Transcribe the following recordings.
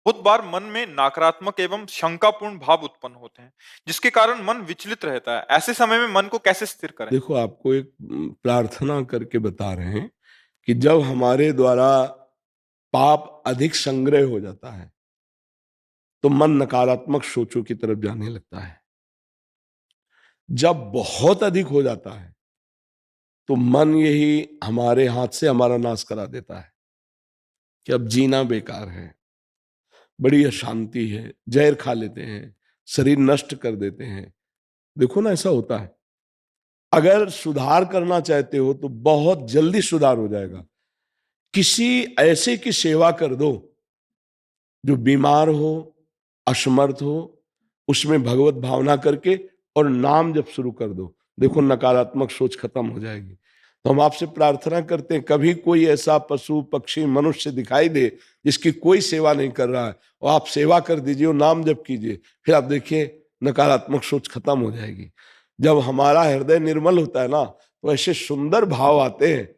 बहुत बार मन में नकारात्मक एवं शंकापूर्ण भाव उत्पन्न होते हैं, जिसके कारण मन विचलित रहता है। ऐसे समय में मन को कैसे स्थिर करें? देखो, आपको एक प्रार्थना करके बता रहे हैं कि जब हमारे द्वारा पाप अधिक संग्रह हो जाता है तो मन नकारात्मक सोचों की तरफ जाने लगता है। जब बहुत अधिक हो जाता है तो मन यही हमारे हाथ से हमारा नाश करा देता है कि अब जीना बेकार है, बड़ी अशांति है, जहर खा लेते हैं, शरीर नष्ट कर देते हैं। देखो ना, ऐसा होता है। अगर सुधार करना चाहते हो तो बहुत जल्दी सुधार हो जाएगा। किसी ऐसे की सेवा कर दो जो बीमार हो, असमर्थ हो, उसमें भगवत भावना करके और नाम जप शुरू कर दो। देखो, नकारात्मक सोच खत्म हो जाएगी। तो हम आपसे प्रार्थना करते हैं, कभी कोई ऐसा पशु पक्षी मनुष्य दिखाई दे जिसकी कोई सेवा नहीं कर रहा है, और आप सेवा कर दीजिए और नाम जप कीजिए, फिर आप देखिए नकारात्मक सोच खत्म हो जाएगी। जब हमारा हृदय निर्मल होता है ना, तो ऐसे सुंदर भाव आते हैं,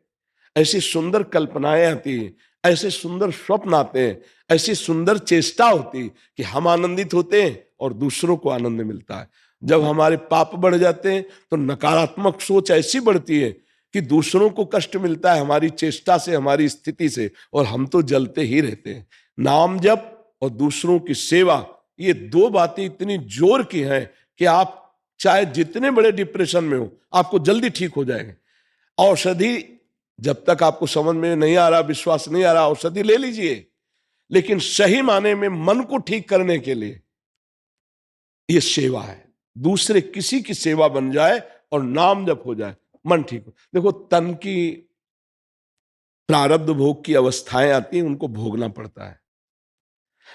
ऐसी सुंदर कल्पनाएं आती हैं, ऐसे सुंदर स्वप्न आते हैं, ऐसी सुंदर चेष्टा होती कि हम आनंदित होते हैं और दूसरों को आनंद मिलता है। जब हमारे पाप बढ़ जाते हैं तो नकारात्मक सोच ऐसी बढ़ती है कि दूसरों को कष्ट मिलता है हमारी चेष्टा से, हमारी स्थिति से, और हम तो जलते ही रहते हैं। नाम जप और दूसरों की सेवा, ये दो बातें इतनी जोर की हैं कि आप चाहे जितने बड़े डिप्रेशन में हो, आपको जल्दी ठीक हो जाएंगे। औषधि जब तक आपको समझ में नहीं आ रहा, विश्वास नहीं आ रहा, औषधि ले लीजिए, लेकिन सही माने में मन को ठीक करने के लिए ये सेवा है। दूसरे किसी की सेवा बन जाए और नाम जप हो जाए, मन ठीक हो। देखो, तन की प्रारब्ध भोग की अवस्थाएं आती हैं, उनको भोगना पड़ता है,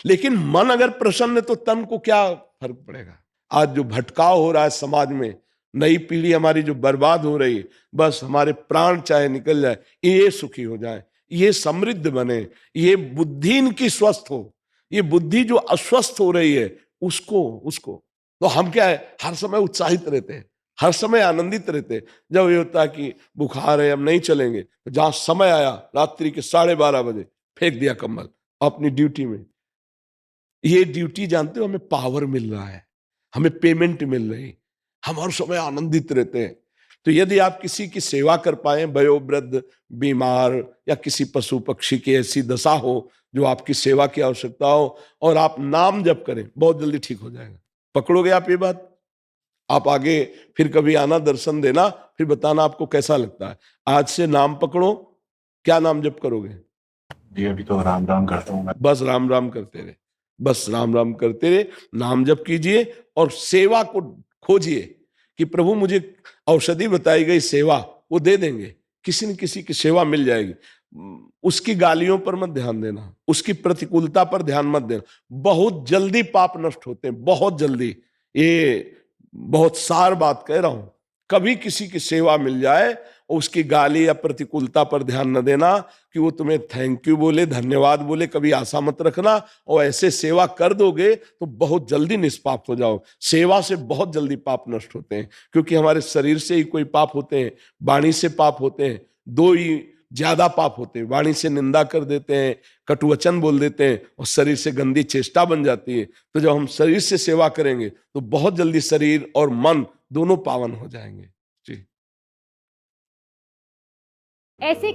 लेकिन मन अगर प्रसन्न है तो तन को क्या फर्क पड़ेगा। आज जो भटकाव हो रहा है समाज में, नई पीढ़ी हमारी जो बर्बाद हो रही है, बस हमारे प्राण चाहे निकल जाए, ये सुखी हो जाए, ये समृद्ध बने, ये बुद्धि इनकी स्वस्थ हो। ये बुद्धि जो अस्वस्थ हो रही है, उसको उसको तो हम क्या है, हर समय उत्साहित रहते हैं, हर समय आनंदित रहते हैं। जब ये होता है कि बुखार है, हम नहीं चलेंगे, तो जहां समय आया रात्रि के 12:30 बजे फेंक दिया कंबल अपनी ड्यूटी में। ये ड्यूटी जानते हो, हमें पावर मिल रहा है, हमें पेमेंट मिल रही, हम हर समय आनंदित रहते हैं। तो यदि आप किसी की सेवा कर पाए, वयोवृद्ध, बीमार, या किसी पशु पक्षी की ऐसी दशा हो जो आपकी सेवा की आवश्यकता हो, और आप नाम जप करें, बहुत जल्दी ठीक हो जाएगा। पकड़ोगे आप ये बात? आप आगे फिर कभी आना, दर्शन देना, फिर बताना आपको कैसा लगता है। आज से नाम पकड़ो। क्या नाम जप करोगे? जी, अभी तो राम राम करता हूँ मैं। बस राम राम करते रहे, बस राम राम करते रहे, नाम जप कीजिए और सेवा को खोजिए कि प्रभु मुझे औषधि बताई गई सेवा, वो दे देंगे। किसी न किसी की सेवा मिल जाएगी। उसकी गालियों पर मत ध्यान देना, उसकी प्रतिकूलता पर ध्यान मत देना। बहुत जल्दी पाप नष्ट होते हैं, बहुत जल्दी। ये बहुत सार बात कह रहा हूं। कभी किसी की सेवा मिल जाए, उसकी गाली या प्रतिकूलता पर ध्यान न देना कि वो तुम्हें थैंक यू बोले, धन्यवाद बोले, कभी आशा मत रखना। और ऐसे सेवा कर दोगे तो बहुत जल्दी निष्पाप हो जाओ। सेवा से बहुत जल्दी पाप नष्ट होते हैं, क्योंकि हमारे शरीर से ही कोई पाप होते हैं, वाणी से पाप होते हैं। दो ही ज्यादा पाप होते हैं, वाणी से निंदा कर देते हैं, कटुवचन बोल देते हैं, और शरीर से गंदी चेष्टा बन जाती है। तो जब हम शरीर से सेवा करेंगे तो बहुत जल्दी शरीर और मन दोनों पावन हो जाएंगे। जी। ऐसे